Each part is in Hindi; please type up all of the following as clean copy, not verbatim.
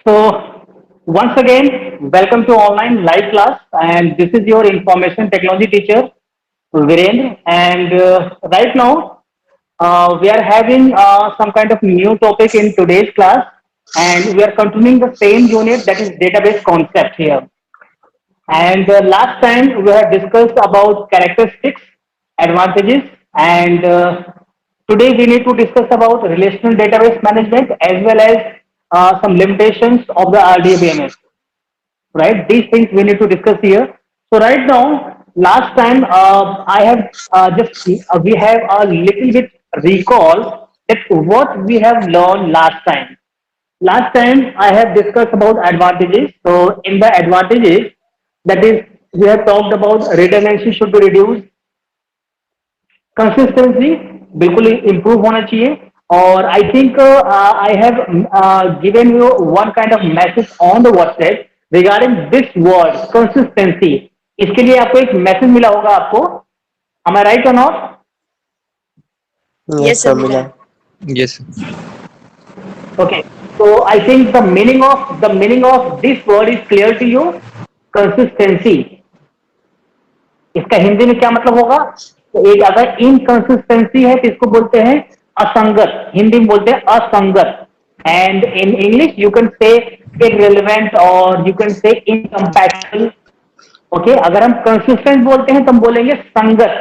So, once again, welcome to online live class, and this is your information technology teacher, Virendra. And right now, we are having some kind of new topic in today's class, and we are continuing the same unit that is database concept here. And last time we have discussed about characteristics, advantages, and today we need to discuss about relational database management as well as some limitations of the RDBMS. Right? These things we need to discuss here. So right now, last time I have just we have a little bit recall that what we have learned last time. Last time I have discussed about advantages. So in the advantages, that is, we have talked about redundancy should be reduced, consistency बिल्कुल इम्प्रूव होना चाहिए और I think I have given you one kind of message on the WhatsApp regarding this word consistency इसके लिए आपको एक मैसेज मिला होगा आपको am I right or not Yes, Yes, sir, sir, Mila. Mila. Yes. okay so I think the meaning of this word is clear to you consistency इसका हिंदी में क्या मतलब होगा तो एक अगर इनकंसिस्टेंसी है तो इसको बोलते हैं असंगत हिंदी में बोलते हैं असंगत and in English you can say irrelevant और you can say incompatible okay अगर हम कंसिस्टेंट बोलते हैं तो हम बोलेंगे संगत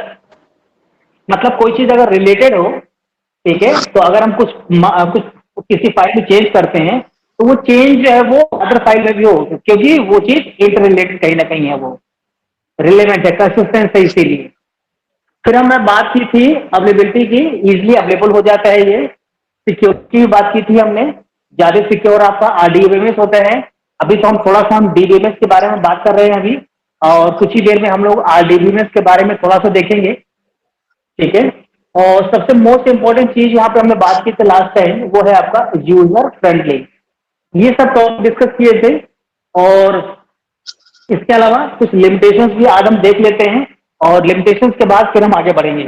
मतलब कोई चीज अगर रिलेटेड हो ठीक है तो अगर हम कुछ किसी फाइल में चेंज करते हैं तो वो चेंज जो है वो अदर फाइल में भी हो क्योंकि वो चीज इंटर रिलेटेड कहीं ना कहीं है वो रिलेवेंट है कंसिस्टेंट है इसीलिए फिर हमने बात की थी अवेलेबिलिटी की इजीली अवेलेबल हो जाता है ये सिक्योरिटी की बात की थी हमने ज्यादा सिक्योर आपका आरडीबीएमएस होता है अभी तो हम डीबीएमएस के बारे में बात कर रहे हैं अभी और कुछ ही देर में हम लोग आरडीबीएमएस के बारे में थोड़ा सा देखेंगे ठीक है और सबसे मोस्ट इंपॉर्टेंट चीज यहाँ पे हमने बात की थी लास्ट टाइम वो है आपका यूजर फ्रेंडली ये सब टॉपिक डिस्कस किए थे और इसके अलावा कुछ लिमिटेशंस भी आज हम देख लेते हैं और लिमिटेशंस के बाद फिर हम आगे बढ़ेंगे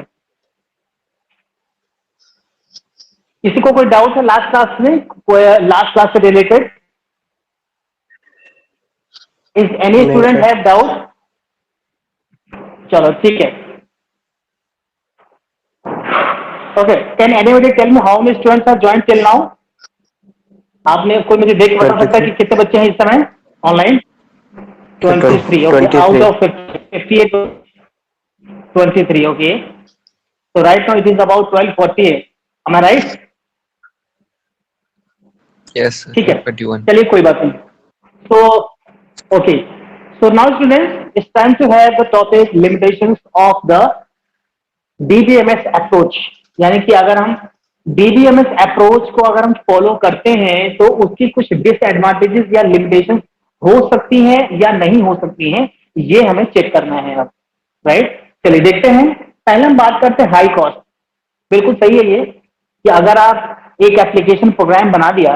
किसी को कोई डाउट है लास्ट क्लास में कोई लास्ट क्लास से रिलेटेड इज एनी नहीं स्टूडेंट सर. हैव डाउट चलो ठीक है okay can anybody tell me how many students are joined till now आपने कोई मुझे देख बता सकता है कि कितने बच्चे हैं इस समय online 23 okay out of 58 23 okay so right now it is about 12:48 am I right Yes, sir. ठीक है 21. चलिए कोई बात नहीं so okay so now students it's time to have the topic limitations of the DBMS approach यानी कि अगर हम DBMS अप्रोच को अगर हम फॉलो करते हैं तो उसकी कुछ डिसएडवांटेजेस या लिमिटेशंस हो सकती हैं या नहीं हो सकती हैं ये हमें चेक करना है अब राइट चलिए देखते हैं पहले हम बात करते हैं हाई कॉस्ट बिल्कुल सही है ये कि अगर आप एक एप्लीकेशन प्रोग्राम बना दिया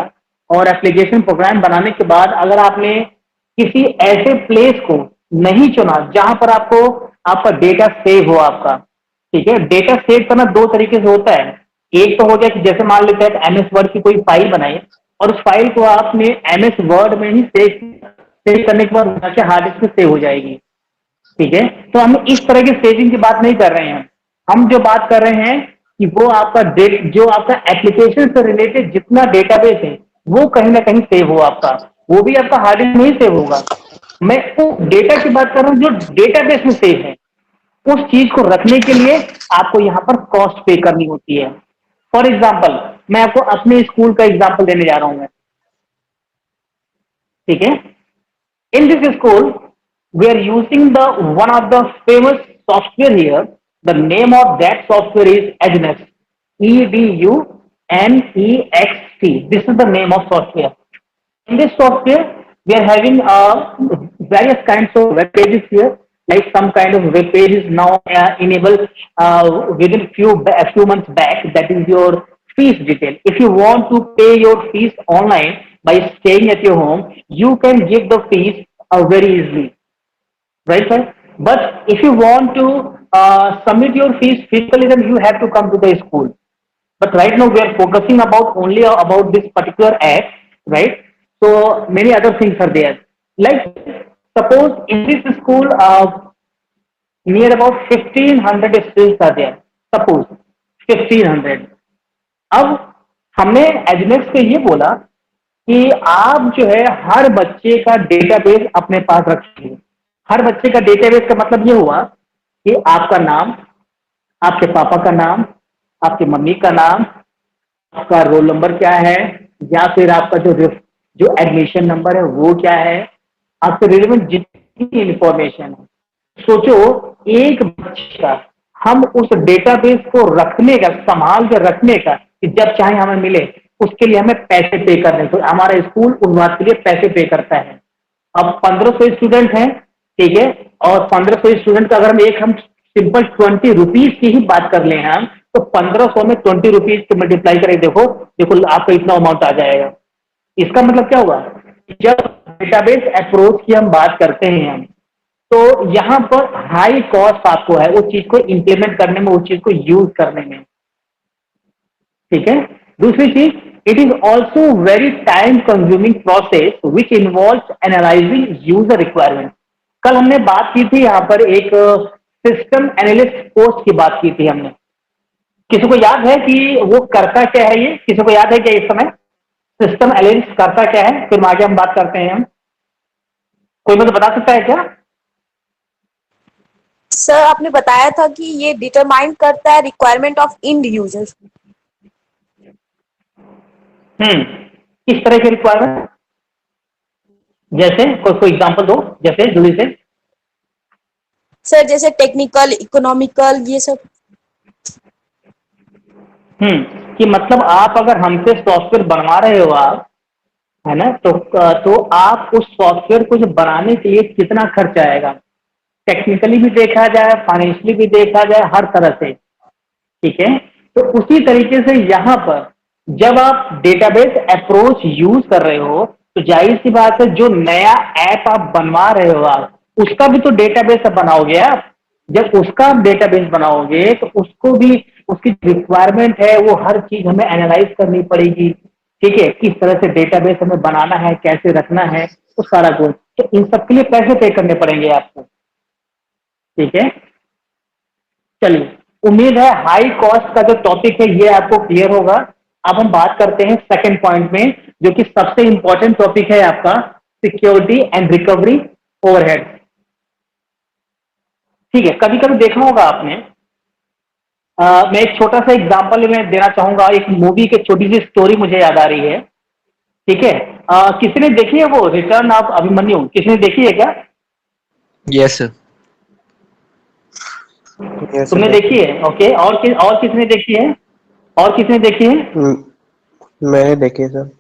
और एप्लीकेशन प्रोग्राम बनाने के बाद अगर आपने किसी ऐसे प्लेस को नहीं चुना जहां पर आपको आपका डेटा सेव हो आपका ठीक है डेटा सेव करना दो तरीके से होता है एक तो हो गया कि जैसे मान लेते हैं एमएस वर्ड की कोई फाइल बनाई और उस फाइल को आपने एमएस वर्ड में ही सेव करने के बाद जाके हार्ड डिस्क में सेव हो जाएगी ठीक है तो हम इस तरह की सेविंग की बात नहीं कर रहे हैं हम जो बात कर रहे हैं कि वो आपका जो आपका एप्लीकेशन से रिलेटेड जितना डेटाबेस है वो कहीं ना कहीं सेव हो आपका वो भी आपका हार्ड डिस्क में ही सेव होगा मैं वो डेटा की बात कर रहा हूँ जो डेटाबेस में सेव है उस चीज को रखने के लिए आपको यहाँ पर कॉस्ट पे करनी होती है फॉर एग्जाम्पल मैं आपको अपने स्कूल का एग्जाम्पल देने जा रहा हूं मैं ठीक है in this school we are using the one of the famous software here the name of that software is Edunext EDUNEXT this is the name of software in this software we are having various kinds of web pages here like some kind of web pages now enabled within few months back that is your fees detail if you want to pay your fees online by staying at your home you can give the fees very easily right sir but if you want to submit your fees physically then you have to come to the school but right now we are focusing about only about this particular app right So many other things are there. Like suppose in this school, near about 1500 students are there. Suppose 1500. अब हमने एजनेक्स को ये बोला कि आप जो है हर बच्चे का डेटाबेस अपने पास रखिए। हर बच्चे का डेटाबेस का मतलब ये हुआ कि आपका नाम, आपके पापा का नाम, आपकी मम्मी का नाम, आपका रोल नंबर क्या है, या फिर आपका जो एडमिशन नंबर है वो क्या है, आपसे रिलेवेंट जितनी इंफॉर्मेशन है। सोचो एक बच्चे का हम उस डेटाबेस को रखने का, संभाल कर रखने का, कि जब चाहे हमें मिले, उसके लिए हमें पैसे पे करने, तो हमारा स्कूल उस बात के लिए पैसे पे करता है। अब 1500 स्टूडेंट हैं, ठीक है, और 1500 स्टूडेंट का अगर हम सिंपल 20 रुपीज की ही बात कर लें हम, तो 1500 में 20 रुपीज को मल्टीप्लाई करें, देखो देखो आपका इतना अमाउंट आ जाएगा। इसका मतलब क्या हुआ, जब डेटाबेस अप्रोच की हम बात करते हैं हम, तो यहां पर हाई कॉस्ट आपको है उस चीज को इंप्लीमेंट करने में, उस चीज को यूज करने में, ठीक है। दूसरी चीज, it is also very time consuming process which involve analysing user requirement. कल हमने बात की थी यहां पर एक सिस्टम एनालिस्ट पोस्ट की बात की थी हमने। किसी को याद है कि वो करता क्या है, ये किसी को याद है क्या इस समय सिस्टम एनालिस्ट करता क्या है, फिर आगे हम बात करते हैं हम। कोई मुझे बता सकता है क्या? सर आपने बताया था कि ये डिटरमाइन करता है रिक्वायरमेंट ऑफ इंड यूजर। किस तरह के रिक्वायरमेंट, जैसे कोई एग्जांपल दो, जैसे जल्दी से। सर जैसे टेक्निकल, इकोनॉमिकल, ये सब। कि मतलब आप अगर हमसे सॉफ्टवेयर बनवा रहे हो आप, है ना, तो आप उस सॉफ्टवेयर को जो बनाने के लिए कितना खर्च आएगा, टेक्निकली भी देखा जाए, फाइनेंशियली भी देखा जाए, हर तरह से, ठीक है। तो उसी तरीके से यहां पर जब आप डेटाबेस अप्रोच यूज कर रहे हो, तो जाहिर सी बात है जो नया ऐप आप बनवा रहे हो आप, उसका भी तो डेटाबेस आप बनाओगे आप। जब उसका आप डेटाबेस बनाओगे तो उसको भी, उसकी रिक्वायरमेंट है वो हर चीज हमें एनालाइज करनी पड़ेगी, ठीक है, किस तरह से डेटाबेस हमें बनाना है, कैसे रखना है, तो सारा कुछ, तो इन सब के लिए पैसे पे करने पड़ेंगे आपको, ठीक है। चलिए, उम्मीद है हाई कॉस्ट का जो टॉपिक है ये आपको क्लियर होगा। अब हम बात करते हैं सेकंड पॉइंट में, जो कि सबसे इंपॉर्टेंट टॉपिक है आपका, सिक्योरिटी एंड रिकवरी ओवरहेड। ठीक है, कभी कभी देखा होगा आपने, मैं एक छोटा सा एग्जांपल में देना चाहूंगा, एक मूवी की छोटी सी स्टोरी मुझे याद आ रही है, ठीक है। किसी ने देखी है वो रिटर्न ऑफ अभिमन्यु, किसी ने देखी है क्या? Yes sir. यस तुमने सर। देखी है, ओके, और किसने देखी है, और किसने देखी है? मैंने देखी सर।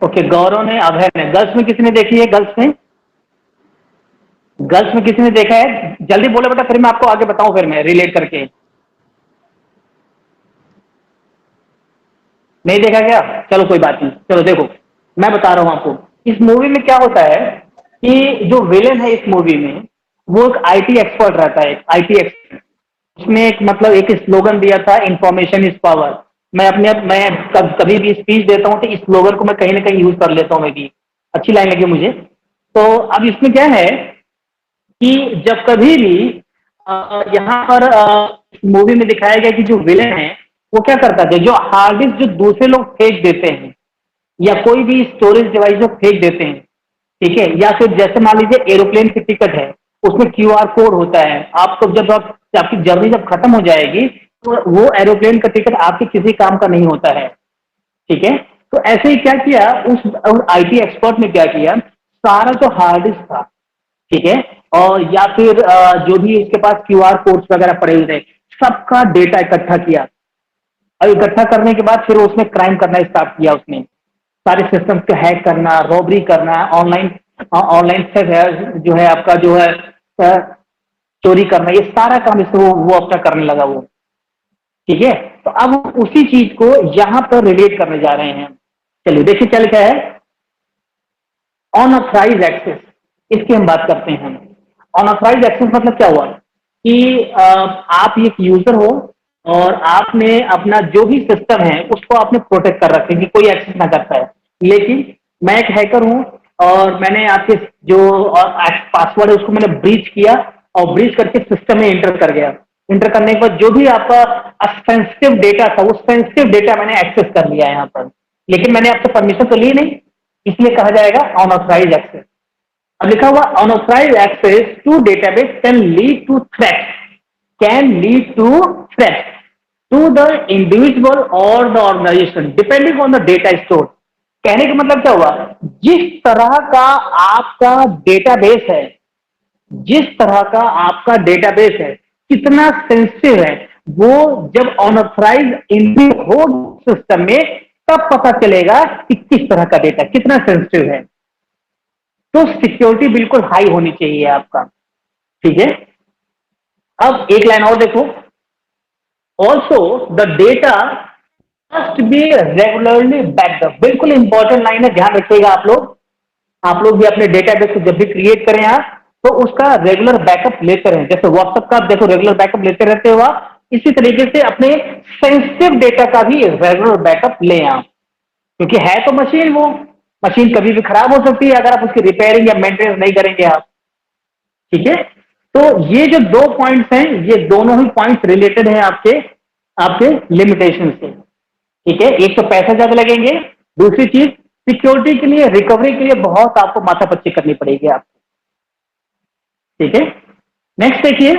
ओके, गौरव ने, अभय ने। गर्ल्स में किसने देखी है, गर्ल्स में? गर्ल्स में किसने देखा है, जल्दी बोले बेटा, फिर मैं आपको आगे बताऊं, फिर मैं रिलेट करके। नहीं देखा क्या? चलो कोई बात नहीं, चलो देखो, मैं बता रहा हूं आपको। इस मूवी में क्या होता है कि जो विलेन है इस मूवी में, वो एक आईटी एक्सपर्ट रहता है, आईटी एक्सपर्ट। उसने एक मतलब एक स्लोगन दिया था, इंफॉर्मेशन इज पावर। मैं कभी भी स्पीच देता हूं तो इस स्लोगन को मैं कहीं ना कहीं यूज कर लेता हूं, मैं भी, अच्छी लाइन लगी मुझे। तो अब इसमें क्या है कि जब कभी भी यहाँ पर मूवी में दिखाया गया कि जो विलेन है वो क्या करता है, जो हार्ड डिस्क जो दूसरे लोग फेंक देते हैं, या कोई भी स्टोरेज डिवाइस जो फेंक देते हैं, ठीक है, या फिर जैसे मान लीजिए एरोप्लेन की टिकट है, उसमें क्यूआर कोड होता है, आपको जब आपकी जर्नी जब खत्म हो जाएगी तो वो एरोप्लेन का टिकट आपके किसी काम का नहीं होता है, ठीक है। तो ऐसे ही क्या किया उस आईटी एक्सपर्ट ने, क्या किया, सारा जो हार्ड डिस्क था, ठीक है, और या फिर जो भी इसके पास क्यूआर कोड्स वगैरह पड़े हुए थे, सबका डेटा इकट्ठा किया, और इकट्ठा करने के बाद फिर उसमें क्राइम करना स्टार्ट किया। उसने सारे सिस्टम्स को हैक करना, रॉबरी करना, ऑनलाइन ऑनलाइन जो है आपका जो है चोरी करना, ये सारा काम इसको वो अपना करने लगा वो, ठीक है। तो अब उसी चीज को यहां पर रिलेट करने जा रहे हैं। चलिए देखिए क्या लिखा है, अनऑथराइज्ड एक्सेस, इसकी हम बात करते हैं। अनऑथराइज्ड एक्सेस मतलब क्या हुआ कि आप एक यूजर हो और आपने अपना जो भी सिस्टम है उसको आपने प्रोटेक्ट कर रखे कि कोई एक्सेस ना कर पाए। लेकिन मैं एक हैकर हूं और मैंने आपके जो पासवर्ड है उसको मैंने ब्रीच किया और ब्रीच करके सिस्टम में इंटर कर गया। इंटर करने के बाद जो भी आपका सेंसिटिव डेटा था उस सेंसिटिव डेटा मैंने एक्सेस कर लिया यहाँ पर, लेकिन मैंने आपसे परमिशन तो ली नहीं, इसलिए कहा जाएगा अनऑथराइज्ड एक्सेस। अब लिखा हुआ unauthorised access to database can lead to threat to the individual और the organisation depending on the data store. कहने का मतलब क्या हुआ, जिस तरह का आपका डेटाबेस है, जिस तरह का आपका डेटाबेस है कितना सेंसिटिव है, वो जब अनऑथराइज्ड एंट्री हो सिस्टम में तब पता चलेगा कि किस तरह का डेटा कितना सेंसिटिव है। तो सिक्योरिटी बिल्कुल हाई होनी चाहिए आपका, ठीक है। अब एक लाइन और देखो, also the data must be regularly backup. बिल्कुल इंपॉर्टेंट लाइन है, ध्यान रखिएगा आप लोग भी अपने डेटाबेस को जब भी क्रिएट करें आप तो उसका रेगुलर बैकअप लेते रहें। जैसे व्हाट्सएप का आप देखो रेगुलर बैकअप लेते रहते हो आप, इसी तरीके से अपने सेंसिटिव डेटा का भी रेगुलर बैकअप लें आप, क्योंकि है तो मशीन, वो मशीन कभी भी खराब हो सकती है अगर आप उसकी रिपेयरिंग या मेंटेनेंस नहीं करेंगे आप, ठीक है। तो ये जो दो पॉइंट्स हैं ये दोनों ही पॉइंट्स रिलेटेड हैं आपके आपके लिमिटेशन से, ठीक है। एक तो पैसा ज्यादा लगेंगे, दूसरी चीज सिक्योरिटी के लिए रिकवरी के लिए बहुत आपको माथापच्ची करनी पड़ेगी आपको, ठीक है। नेक्स्ट देखिए,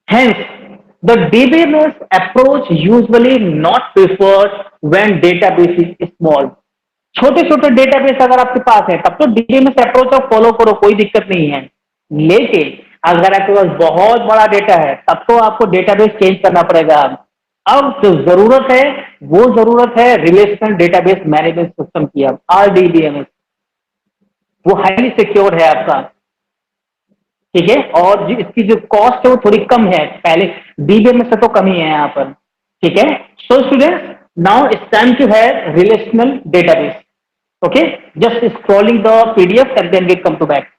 hence the DBMS approach usually not preferred when database is small. छोटे छोटे डेटाबेस अगर आपके पास है तब तो DBMS अप्रोच आप फॉलो करो, कोई दिक्कत नहीं है। लेकिन अगर आपके पास बहुत बड़ा डेटा है तब तो आपको डेटाबेस चेंज करना पड़ेगा। अब जो जरूरत है वो जरूरत है रिलेशनल डेटाबेस मैनेजमेंट सिस्टम की, अब RDBMS, वो हाईली सिक्योर है आपका, ठीक है। और इसकी जो कॉस्ट है वो थोड़ी कम है, पहले DBMS से तो कम ही है यहाँ पर, ठीक है। So students, now it's time to have relational database, okay. Just scrolling the PDF and then we come to back.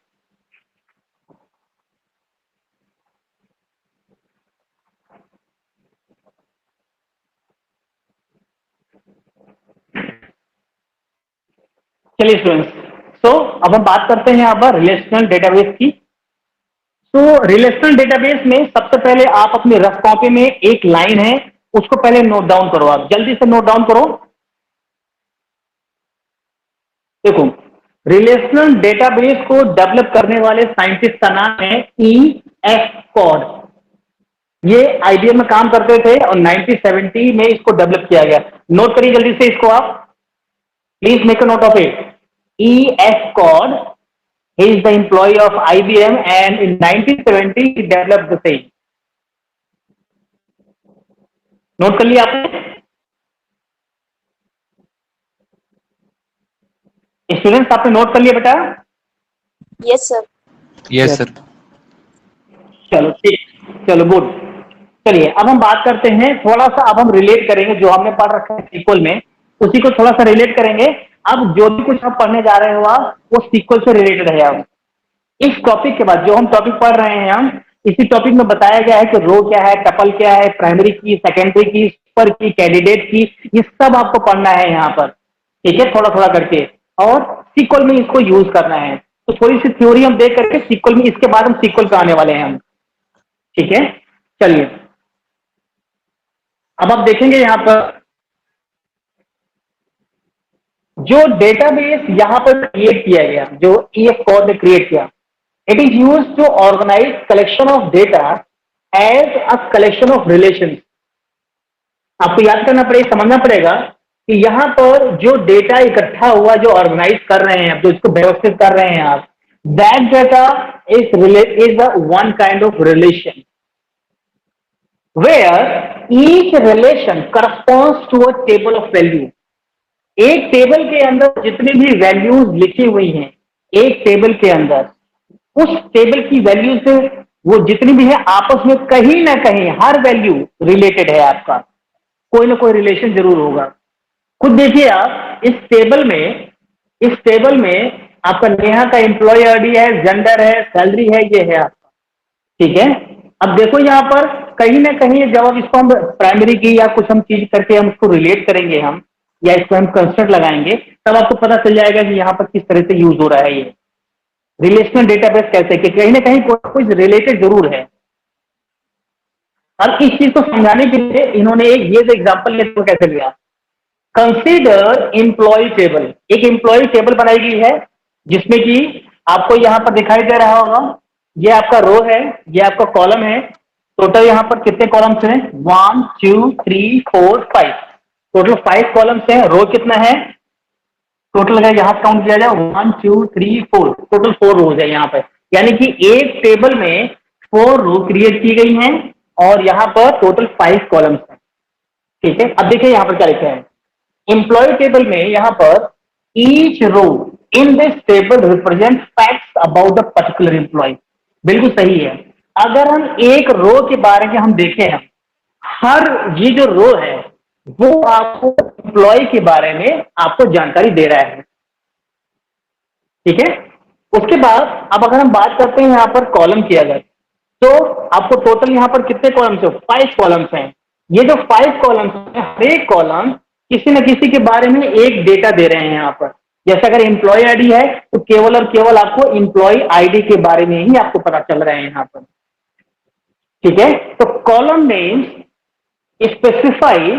चलिए स्टूडेंट्स, सो अब हम बात करते हैं यहाँ पर रिलेशनल डेटाबेस की। तो रिलेशनल डेटाबेस में सबसे पहले आप अपनी रफ कॉपी में एक लाइन है उसको पहले नोट डाउन करो, आप जल्दी से नोट डाउन करो। देखो, रिलेशनल डेटाबेस को डेवलप करने वाले साइंटिस्ट का नाम है E.F. कॉड। ये IBM में काम करते थे और 1970 में इसको डेवलप किया गया। नोट करिए जल्दी से इसको आप, please make a note of it. E.F. Codd, he is the employee of IBM and in 1970 he developed the same। Note कर लिया आपने? स्टूडेंट्स आपने नोट कर लिया बेटा? Yes, sir. Yes, sir. चलो ठीक, चलो गुड। चलिए अब हम बात करते हैं थोड़ा सा, अब हम रिलेट करेंगे जो हमने पढ़ रखा है सीक्वल में, उसी को थोड़ा सा रिलेट करेंगे। अब जो भी कुछ आप पढ़ने जा रहे हो आप वो सीक्वल से रिलेटेड है। अब इस टॉपिक के बाद जो हम टॉपिक पढ़ रहे हैं हम, इसी टॉपिक में बताया गया है कि रो क्या है, टपल क्या है, प्राइमरी की, सेकेंडरी की, सुपर की, कैंडिडेट की, ये सब आपको पढ़ना है यहाँ पर, ठीक है, थोड़ा थोड़ा करके, और सीक्वल में इसको यूज करना है। तो थोड़ी सी थ्योरी हम देख करके सीक्वल में, इसके बाद हम सीक्वल पे आने वाले हैं हम, ठीक है। चलिए अब आप देखेंगे यहाँ पर जो डेटाबेस यहाँ पर क्रिएट किया गया, जो E.F. कॉड ने क्रिएट किया, it is used to organize collection of data as a collection of relations। आपको याद करना पड़ेगा, समझना पड़ेगा कि यहां पर जो डेटा इकट्ठा हुआ, जो ऑर्गेनाइज कर रहे हैं, जो इसको व्यवस्थित कर रहे हैं आप, that data is one kind of relation where each relation corresponds to a table of value. एक टेबल के अंदर जितनी भी वैल्यूज लिखी हुई हैं, एक टेबल के अंदर उस टेबल की वैल्यू से वो जितनी भी है आपस में कहीं ना कहीं हर वैल्यू रिलेटेड है, आपका कोई ना कोई रिलेशन जरूर होगा। खुद देखिए आप इस टेबल में आपका नेहा का एम्प्लॉय आईडी है, जेंडर है, सैलरी है, ये है आपका, ठीक है। अब देखो यहाँ पर कहीं ना कहीं जब अब इसको हम प्राइमरी की या कुछ हम चीज करके हम उसको रिलेट करेंगे हम, या इसको हम कंस्ट्रक्ट लगाएंगे, तब आपको पता चल जाएगा कि यहाँ पर किस तरह से यूज हो रहा है ये रिलेशनल डेटाबेस कैसे, कि कहीं ना कहीं कुछ रिलेटेड जरूर है। अब इस चीज को समझाने के लिए इन्होंने एक ये जो एग्जाम्पल लिया तो कैसे लिया, कंसीडर एम्प्लॉय टेबल। एक एम्प्लॉय टेबल बनाई गई है जिसमें कि आपको यहां पर दिखाई दे रहा होगा, ये आपका रो है, ये आपका कॉलम है। टोटल यहां पर कितने कॉलम्स हैं? 1 2 3 4 5, टोटल 5 कॉलम्स हैं। रो कितना है टोटल? अगर यहां काउंट किया जाए 1 2 3 4, टोटल 4 रोज है यहाँ पर, यानी कि एक टेबल में 4 रो क्रिएट की गई हैं और यहाँ पर टोटल 5 कॉलम्स हैं। ठीक है, अब देखिए यहाँ पर क्या लिखा है एम्प्लॉय टेबल में, यहाँ पर each row in this table represent facts about the particular employee. बिल्कुल सही है। अगर हम एक रो के बारे में हम देखें, हम हर ये जो रो है वो आपको एम्प्लॉय के बारे में आपको जानकारी दे रहा है। ठीक है, उसके बाद अब अगर हम बात करते हैं यहाँ पर कॉलम की, अगर तो आपको टोटल यहाँ पर कितने कॉलम्स है? 5 कॉलम्स हैं। ये जो 5 कॉलम्स हैं, हर एक कॉलम किसी न किसी के बारे में एक डेटा दे रहे हैं यहाँ पर। जैसे अगर एम्प्लॉय आईडी है तो केवल और केवल आपको एम्प्लॉय आईडी के बारे में ही आपको पता चल रहा है यहाँ पर। ठीक है, तो column names specify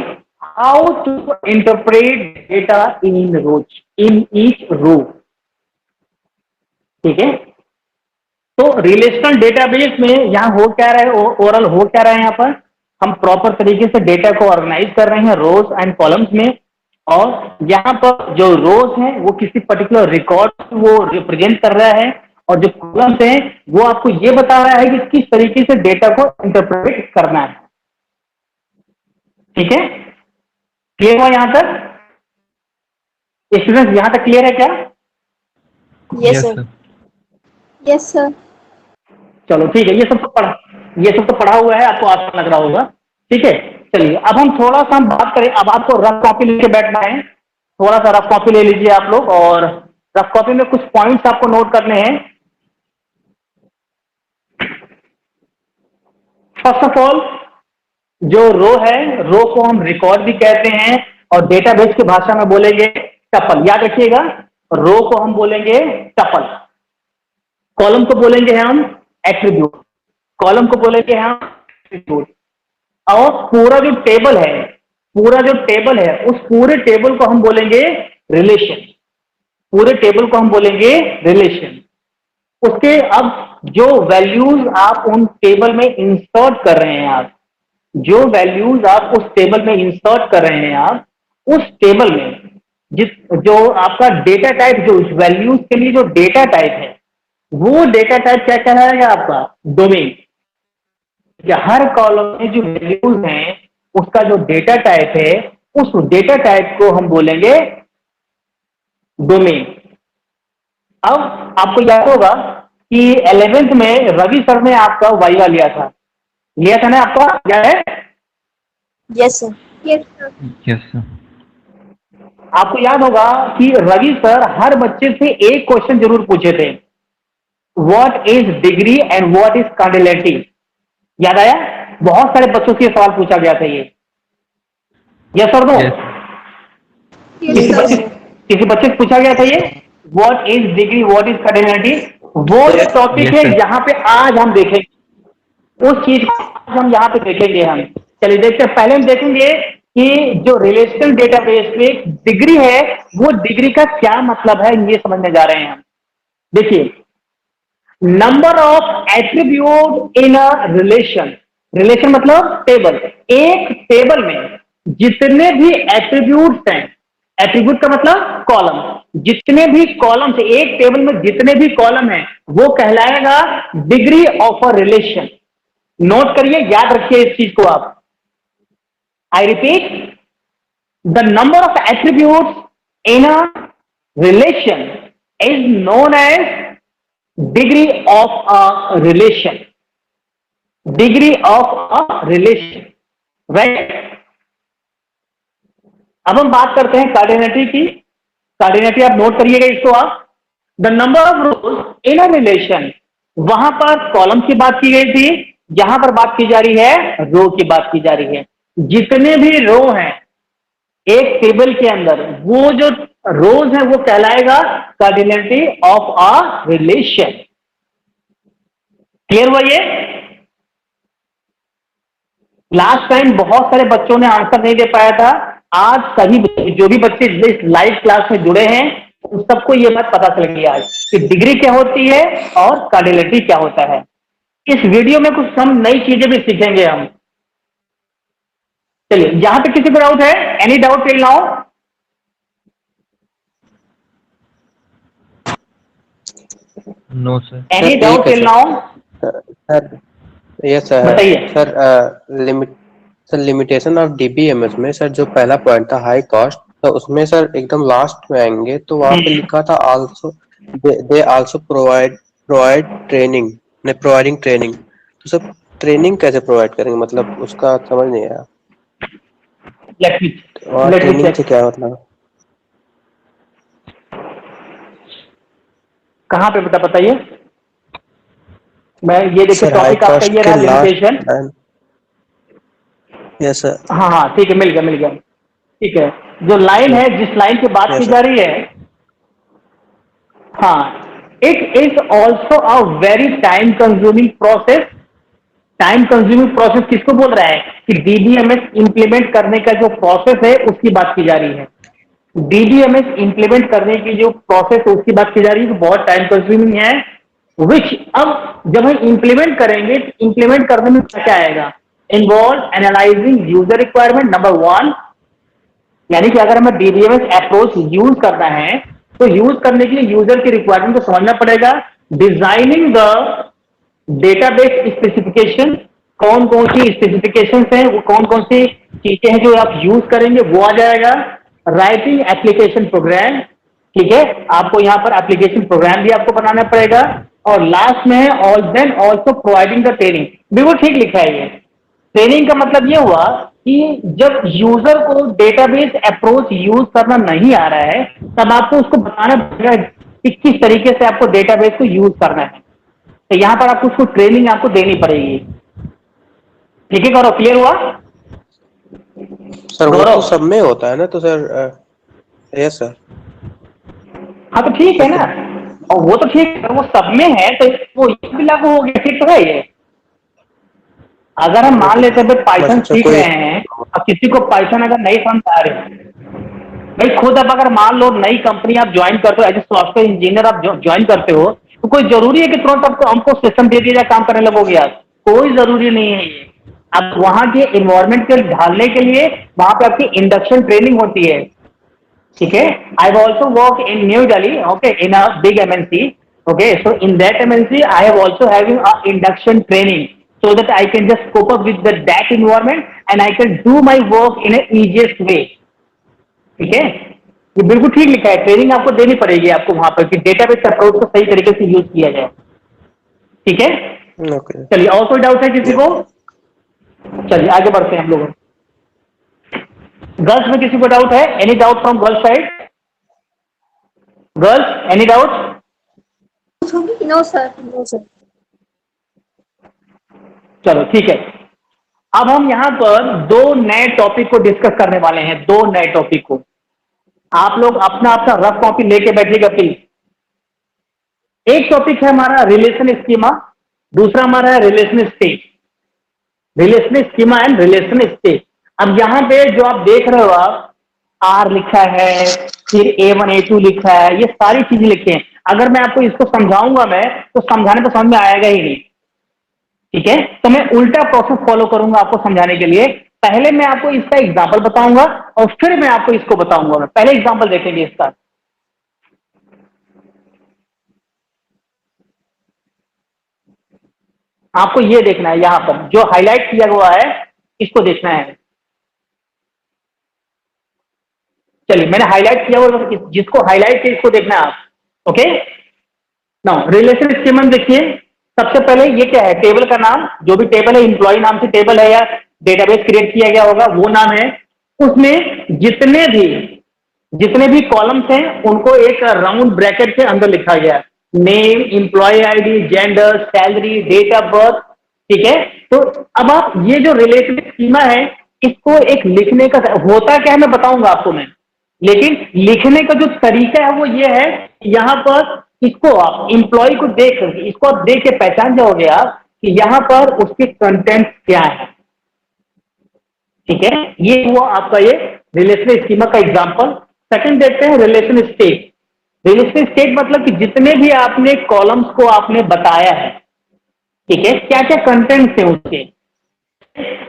how to interpret data in rows in each row. ठीक है, तो रिलेशनल डेटाबेस में यहां हो क्या रहा है, ओवरऑल हो क्या रहा है, यहाँ पर हम प्रॉपर तरीके से डेटा को ऑर्गेनाइज कर रहे हैं रोज एंड कॉलम्स में, और यहाँ पर जो रोज हैं वो किसी पर्टिकुलर रिकॉर्ड वो रिप्रेजेंट कर रहा है, और जो कॉलम्स हैं वो आपको ये बता रहा है कि किस तरीके से डेटा को इंटरप्रेट करना है। ठीक है, क्लियर हुआ यहाँ तक? स्टूडेंट्स यहाँ तक क्लियर है क्या? Yes, sir. Yes, sir. चलो ठीक है, ये सब तो पढ़ा हुआ है, आपको आसान लग रहा होगा। ठीक है, चलिए अब हम थोड़ा सा हम बात करें। अब आपको रफ कॉपी लेके बैठना है, थोड़ा सा रफ कॉपी ले लीजिए आप लोग, और रफ कॉपी में कुछ पॉइंट्स आपको नोट करने हैं। फर्स्ट ऑफ ऑल, जो रो है, रो को हम रिकॉर्ड भी कहते हैं, और डेटाबेस की भाषा में बोलेंगे टपल। याद रखिएगा, रो को हम बोलेंगे टपल, कॉलम को बोलेंगे हम एट्रीब्यूट, कॉलम को बोलेंगे हम एट्रीब्यूट, और पूरा जो टेबल है उस पूरे टेबल को हम बोलेंगे रिलेशन। पूरे टेबल को हम बोलेंगे रिलेशन। उसके अब जो वैल्यूज आप उन टेबल में इंसर्ट कर रहे हैं, आप जो वैल्यूज आप उस टेबल में इंसर्ट कर रहे हैं, आप उस टेबल में जो आपका डेटा टाइप, जो वैल्यूज के लिए जो डेटा टाइप है, वो डेटा टाइप क्या कहलाएगा? आपका डोमेन। हर कॉलम में जो वैल्यूज हैं उसका जो डेटा टाइप है, उस डेटा टाइप को हम बोलेंगे डोमेन। अब आपको याद होगा कि 11th में रवि सर ने आपका वाइवा लिया था ना? आपका क्या है? Yes, sir. Yes, sir. Yes, sir. आपको याद होगा कि रवि सर हर बच्चे से एक क्वेश्चन जरूर पूछे थे, what is degree and what is cardinality. याद आया? बहुत सारे बच्चों से सवाल पूछा गया था ये। यस और नो? Yes, sir. किसी बच्चे से पूछा गया था ये, what is degree what is cardinality. वो जो टॉपिक Yes, है sir. यहाँ पे आज हम देखेंगे, उस चीज को आज हम यहाँ पे देखेंगे। हम चलिए देखते हैं। पहले हम देखेंगे कि जो रिलेशनल डेटाबेस में डिग्री है, वो डिग्री का क्या मतलब है, ये समझने जा रहे हैं हम। देखिए, number of attribute in a relation. Relation मतलब टेबल। एक टेबल में जितने भी एट्रीब्यूट्स हैं, एट्रीब्यूट का मतलब कॉलम, जितने भी कॉलम्स, एक टेबल में जितने भी कॉलम हैं वो कहलाएगा degree of a relation. Note करिए, याद रखिए इस चीज को आप। I repeat, the number of attributes in a relation is known as degree of a relation. Degree of a relation, right. अब हम बात करते हैं कार्डिनैलिटी की। कार्डिनैलिटी आप नोट करिएगा इसको आप। The number of rose in a relation, वहां पर कॉलम की बात की गई थी, यहां पर बात की जा रही है रो की बात की जा रही है। जितने भी रो हैं एक टेबल के अंदर, वो जो रोज है वो कहलाएगा cardinality of a relation. Clear हुआ ये? लास्ट टाइम बहुत सारे बच्चों ने आंसर नहीं दे पाया था। आज सभी जो भी बच्चे इस लाइव क्लास में जुड़े हैं उन सबको ये बात पता चल गई आज कि डिग्री क्या होती है और कार्डिनलिटी क्या होता है। इस वीडियो में कुछ हम नई चीजें भी सीखेंगे हम। चलिए, यहां पे किसी को डाउट है? Any doubt till now? No, sir. Any sir doubt एक है till sir. Now? Sir yes sir. बताइए। सर लिमिटेशन ऑफ डीबीएमएस में सर जो पहला पॉइंट था हाई कॉस्ट, तो उसमें सर एकदम लास्ट में आएंगे तो वहां पे लिखा था also they also provide training, ने प्रोवाइडिंग ट्रेनिंग। तो सर ट्रेनिंग कैसे प्रोवाइड करेंगे, मतलब उसका समझ नहीं आया। लेट मी और लेट मी ट्रेनिंग चेक। से क्या मतलब? कहां पे बेटा बताइए? मैं ये देखिए सर हाई टॉपिक आपका कॉस्ट ये के रहा last limitation. Line. Yes sir. हाँ हाँ ठीक है, मिल गया मिल गया। ठीक है, जो लाइन है जिस लाइन की बात की यस जा सर। रही है, हाँ, it is also a very time consuming process. Time consuming process किसको बोल रहा है कि डीबीएमएस इंप्लीमेंट करने का जो प्रोसेस है उसकी बात की जा रही है। डीबीएमएस इंप्लीमेंट करने की जो प्रोसेस है उसकी बात की जा रही है, बहुत टाइम कंज्यूमिंग है। विच अब जब हम इंप्लीमेंट करेंगे, इंप्लीमेंट करने में क्या क्या आएगा? Involve analysing user requirement number one, यानी कि अगर हमें डीबीएमएस अप्रोच यूज करना है तो यूज करने के लिए यूजर की रिक्वायरमेंट को समझना पड़ेगा। डिजाइनिंग द डेटाबेस स्पेसिफिकेशन, कौन कौन सी स्पेसिफिकेशन है, वो कौन कौन सी चीजें हैं जो आप यूज करेंगे वो आ जाएगा। राइटिंग एप्लीकेशन प्रोग्राम, ठीक है, आपको यहां पर एप्लीकेशन प्रोग्राम भी आपको बनाना पड़ेगा। और लास्ट में है all then also providing the training. बिल्कुल ठीक लिखा है ये। ट्रेनिंग का मतलब ये हुआ कि जब यूजर को डेटाबेस अप्रोच यूज करना नहीं आ रहा है तब आपको उसको बताना पड़ेगा कि किस तरीके से आपको डेटाबेस को यूज करना है। तो यहां पर आपको उसको ट्रेनिंग आपको देनी पड़ेगी। ठीक है गौरव, क्लियर हुआ? सर वो तो गौरव, सब में होता है ना, तो सर यस सर। हाँ तो ठीक है ना। और वो तो ठीक है, वो सब में है तो वो ये भी लागू हो गया, ठीक तो है ये। अगर हम मान ओके लेते सर। हैं पाइथन बस सर सीख कोई। रहे हैं और किसी को पाइथन अगर नहीं समझ आ रहे, भाई खुद अब अगर मान लो नई कंपनी आप ज्वाइन करते हो एज ए सॉफ्टवेयर इंजीनियर, आप ज्वाइन करते हो तो कोई जरूरी है कि तुरंत आपको हमको सिस्टम दे दिया जाए काम करने लगोगे आप? कोई जरूरी नहीं है ये। अब वहां के इन्वायरमेंट के ढालने के लिए वहां पे आपकी इंडक्शन ट्रेनिंग होती है। ठीक है, I have also work in new Delhi, okay, in a big MNC, okay, so in that MNC I have also having a induction training so that I can just cope up with that environment and I can do my work in a easiest way. ठीक है, ये बिल्कुल ठीक लिखा है। ट्रेनिंग आपको देनी पड़ेगी आपको वहां पर कि डेटाबेस अप्रोच को सही तरीके से यूज किया जाए। ठीक है, ओके। चलिए, और कोई डाउट है किसी को? चलिए आगे बढ़ते हैं हम लोग। गर्ल्स में किसी को डाउट है? Any doubt from girls side? Girls, any doubt? No sir. No, sir. चलो ठीक है। अब हम यहां पर दो नए टॉपिक को डिस्कस करने वाले हैं, दो नए टॉपिक को। आप लोग अपना अपना रफ कॉपी लेके बैठिएगा प्लीज। एक टॉपिक है हमारा रिलेशन स्कीमा, दूसरा हमारा है relation state. Relation schema and relation state. अब यहां पे जो आप देख रहे हो, आप आर लिखा है, फिर A1 A2 लिखा है, ये सारी चीजें लिखी हैं। अगर मैं आपको इसको समझाऊंगा मैं तो समझाने तो समझ में आएगा ही नहीं। ठीक है, तो मैं उल्टा प्रोसेस फॉलो करूंगा आपको समझाने के लिए। पहले मैं आपको इसका एग्जांपल बताऊंगा और फिर मैं आपको इसको बताऊंगा। मैं पहले एग्जांपल देखेंगे इसका। आपको ये देखना है, यहां पर जो हाईलाइट किया हुआ है इसको देखना है। चलिए, मैंने हाईलाइट किया हुआ, जिसको हाईलाइट किया इसको देखना है आप। ओके, नाउ रिलेशन स्कीमा में देखिए, सबसे पहले ये क्या है, टेबल का नाम, जो भी टेबल है, एम्प्लॉय नाम से टेबल है या डेटाबेस क्रिएट किया गया होगा वो नाम है। उसमें जितने भी कॉलम्स हैं उनको एक राउंड ब्रैकेट के अंदर लिखा गया है। Name, employee ID, gender, salary, date of birth, ठीक है। तो अब आप ये जो रिलेशन स्कीमा है इसको एक लिखने का होता क्या है मैं बताऊंगा आपको मैं, लेकिन लिखने का जो तरीका है वो ये है कि यहां पर इसको आप इंप्लॉय को देख करके इसको आप देख के पहचान जाओगे आप कि यहां पर उसके कंटेंट क्या है। ठीक है, ये हुआ आपका ये रिलेशन स्कीमा का एग्जांपल। सेकंड देखते हैं रिलेशन स्टेट। रिलेशन स्टेट मतलब कि जितने भी आपने कॉलम्स को आपने बताया है, ठीक है, क्या क्या कंटेंट्स है उसके।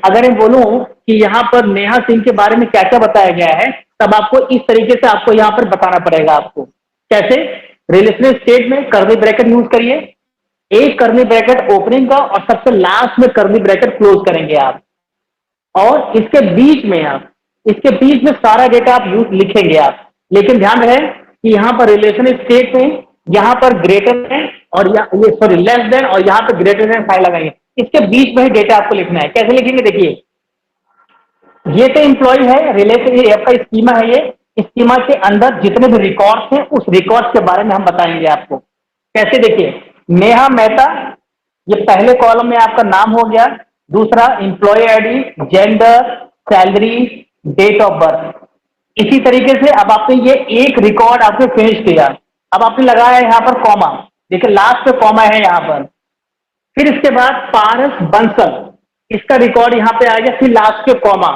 अगर मैं बोलूं कि यहां पर नेहा सिंह के बारे में क्या क्या बताया गया है, तब आपको इस तरीके से आपको यहां पर बताना पड़ेगा आपको। कैसे? रिलेशनल स्टेट में कर्ली ब्रैकेट यूज करिए, एक कर्ली ब्रैकेट ओपनिंग का और सबसे लास्ट में कर्ली ब्रैकेट क्लोज करेंगे आप, और इसके बीच में सारा डेटा आप यूज लिखेंगे आप। लेकिन ध्यान रहे कि यहां पर रिलेशन स्टेट में यहां पर ग्रेटर देन और ये सॉरी लेस देन और यहां पर ग्रेटर देन साइन लगाएंगे, इसके बीच में ही डेटा आपको लिखना है। कैसे लिखेंगे देखिए, ये तो एम्प्लॉय है, रिलेशन ये आपका स्कीमा है, ये स्कीमा के अंदर जितने भी रिकॉर्ड्स हैं उस रिकॉर्ड्स के बारे में हम बताएंगे आपको। कैसे देखिए, नेहा मेहता, ये पहले कॉलम में आपका नाम हो गया, दूसरा employee ID, gender, salary, date of birth. इसी तरीके से अब आपने ये एक रिकॉर्ड आपने फिनिश किया, अब आपने लगाया यहाँ पर कॉमा, देखिए लास्ट में कॉमा है यहाँ पर। फिर इसके बाद पारस बंसल, इसका रिकॉर्ड यहाँ पे आ गया, फिर लास्ट के कॉमा,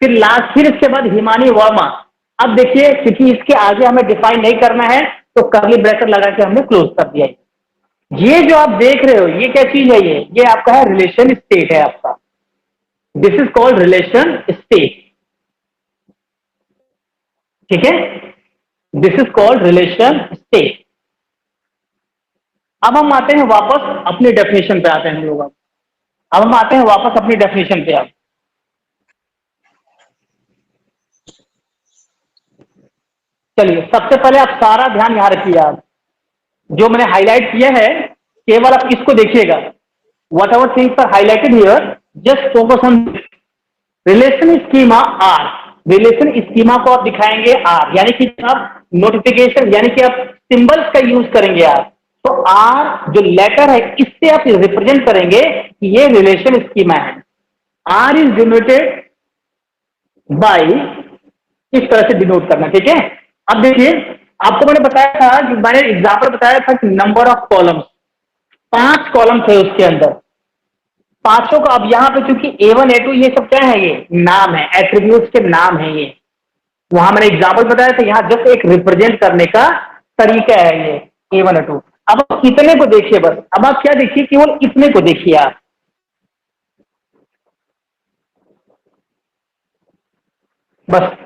फिर इसके बाद हिमानी वर्मा। अब देखिए क्योंकि इसके आगे हमें डिफाइन नहीं करना है तो कर्ली ब्रैकेट लगा के हमने क्लोज कर दिया। ये जो आप देख रहे हो ये क्या चीज है, ये आपका है रिलेशन स्टेट है आपका। This is called relation state. ठीक है, this is called relation state. अब हम आते हैं वापस अपनी डेफिनेशन पे आते हैं हम लोग। अब हम आते हैं वापस अपनी डेफिनेशन पे। आप चलिए सबसे पहले आप सारा ध्यान यहां रखिए, आप जो मैंने हाईलाइट किया है केवल आप इसको देखिएगा। Whatever things are highlighted here, just focus on relation schema are. Relation schema को आप दिखाएंगे आर, यानी कि आप नोटिफिकेशन यानी कि आप सिंबल्स का यूज करेंगे आप, तो आर जो लेटर है इससे आप रिप्रेजेंट करेंगे कि ये रिलेशन स्कीमा है। आर इज डिनोटेड बाय, इस तरह से डिनोट करना। ठीक है, अब देखिए आपको मैंने बताया था कि मैंने एग्जाम्पल बताया था कि नंबर ऑफ कॉलम्स, 5 कॉलम थे उसके अंदर, पांचों को अब यहां पे चूंकि A1 A2 ये सब क्या है, ये नाम है, एट्रीब्यूट्स के नाम है ये। वहां मैंने एग्जाम्पल बताया था, यहां जस्ट एक रिप्रेजेंट करने का तरीका है ये A1 A2। अब आप इतने को देखिए बस, अब आप क्या देखिए, केवल इतने को देखिए आप बस,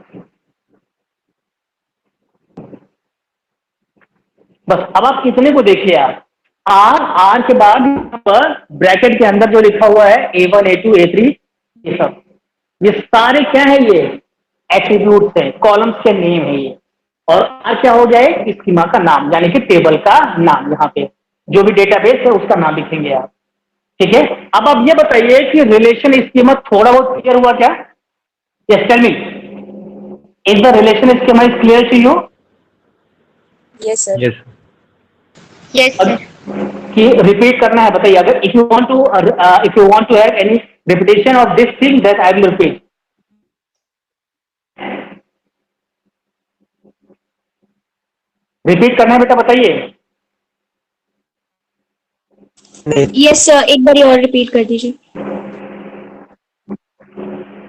अब आप इतने को देखिए आप। आर के बाद यहाँ पर ब्रैकेट के अंदर जो लिखा हुआ है A1 A2 A3 ये सब, ये सारे क्या है, ये एट्रीब्यूट्स है, कॉलम्स के नेम है ये। और आर क्या हो गया है, स्कीमा का नाम यानी कि टेबल का नाम, यहाँ पे जो भी डेटाबेस है उसका नाम लिखेंगे आप। ठीक है, अब आप ये बताइए कि रिलेशन स्कीमा थोड़ा बहुत क्लियर हुआ क्या? Yes tell me, is the relation schema is clear to you? Yes, sir. Yes, sir. Yes, sir. कि रिपीट करना है बताइए, अगर if you want to have any repetition of this thing that I will repeat. Repeat करना है बेटा बताइए। Yes, sir. एक बार और रिपीट कर दीजिए।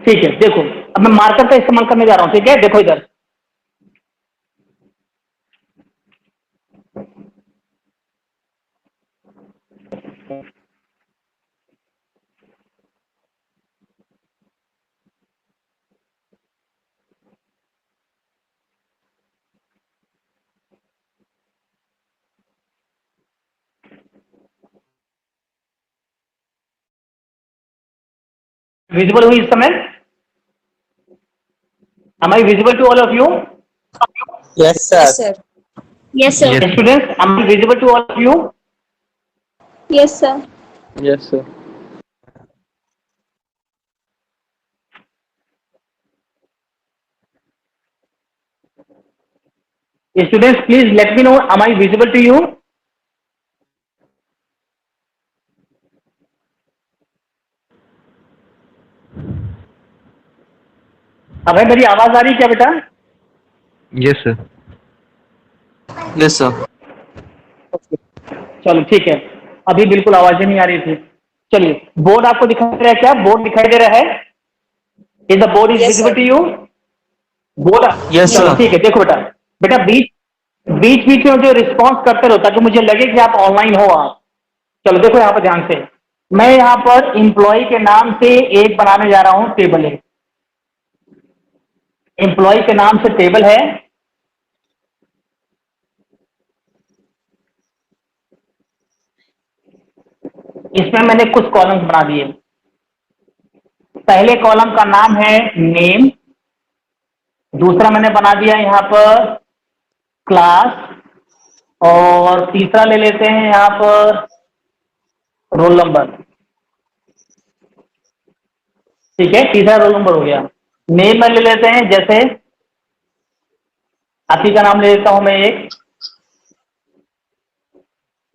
ठीक है, देखो अब मैं मार्कर का इस्तेमाल करने जा रहा हूं। ठीक है, देखो इधर, विजिबल हुई इस समय? Am I visible to all of you? Yes, sir. Yes, sir. Yes, sir. Yes. Students, am I visible to all of you? Yes, sir. Yes, sir. Students, please let me know, am I visible to you? अब है मेरी आवाज आ रही क्या बेटा? Yes sir. Yes sir. चलो ठीक है, अभी बिल्कुल आवाजें नहीं आ रही थी। चलिए, बोर्ड आपको दिखाई दे रहा है क्या? बोर्ड दिखाई दे रहा है? Is the board is Yes, visible sir. To you? Board, yes चलो सर। ठीक है। देखो बेटा, बेटा बीच बीच बीच में जो रिस्पॉन्स करते रहो ताकि मुझे लगे कि आप ऑनलाइन हो आप। चलो देखो यहाँ पर ध्यान से, मैं यहाँ पर इंप्लॉय के नाम से एक बनाने जा रहा हूँ टेबल है। एम्प्लॉय के नाम से टेबल है। इसमें मैंने कुछ कॉलम्स बना दिए। पहले कॉलम का नाम है नेम, दूसरा मैंने बना दिया यहाँ पर क्लास, और तीसरा ले लेते हैं यहाँ पर रोल नंबर। ठीक है, तीसरा रोल नंबर हो गया। नेम में ले लेते हैं, जैसे आप ही का नाम ले लेता हूं मैं एक,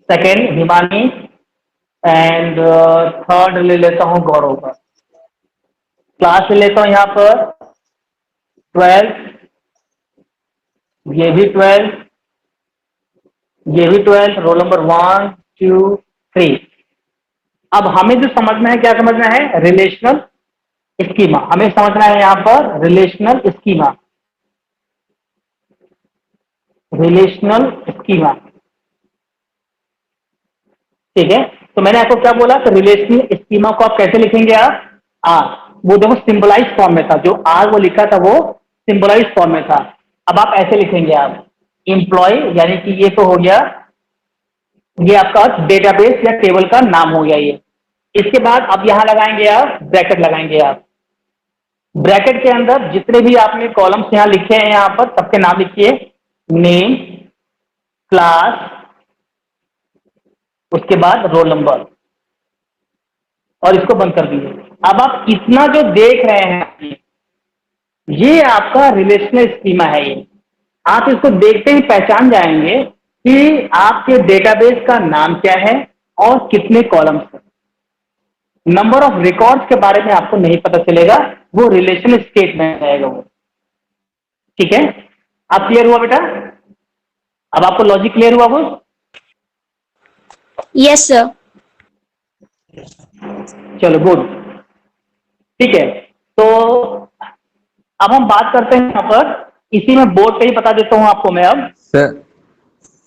सेकेंड हिमानी, एंड थर्ड ले लेता हूं गौरव का। क्लास ले लेता हूं यहाँ पर 12, ये भी 12, ये भी 12, रोल नंबर 1 2 3। अब हमें जो समझना है, क्या समझना है? रिलेशनल स्कीमा हमें समझना है यहाँ पर। Relational schema, relational schema. ठीक है, तो मैंने आपको क्या बोला? तो रिलेशनल स्कीमा को आप कैसे लिखेंगे? आप आर, वो देखो सिंबलाइज फॉर्म में था, जो आर वो लिखा था वो सिंबलाइज फॉर्म में था। अब आप ऐसे लिखेंगे, आप एम्प्लॉय, यानी कि ये तो हो गया, ये आपका डेटाबेस या टेबल का नाम हो गया ये। इसके बाद अब यहां लगाएंगे आप ब्रैकेट, लगाएंगे आप ब्रैकेट के अंदर जितने भी आपने कॉलम्स यहां लिखे हैं यहां पर सबके नाम लिखिए। नेम, क्लास, उसके बाद रोल नंबर, और इसको बंद कर दीजिए। अब आप इतना जो देख रहे हैं ये आपका रिलेशनल स्कीमा है। ये आप इसको देखते ही पहचान जाएंगे कि आपके डेटाबेस का नाम क्या है और कितने कॉलम्स हैं। नंबर ऑफ रिकॉर्ड्स के बारे में आपको नहीं पता चलेगा, वो रिलेशनल स्टेट में आएगा वो। ठीक है, आप क्लियर हुआ बेटा? अब आपको लॉजिक क्लियर हुआ वो? Yes, sir. चलो गुड, ठीक है। तो अब हम बात करते हैं यहाँ पर, इसी में बोर्ड पे ही बता देता हूं आपको मैं अब। सर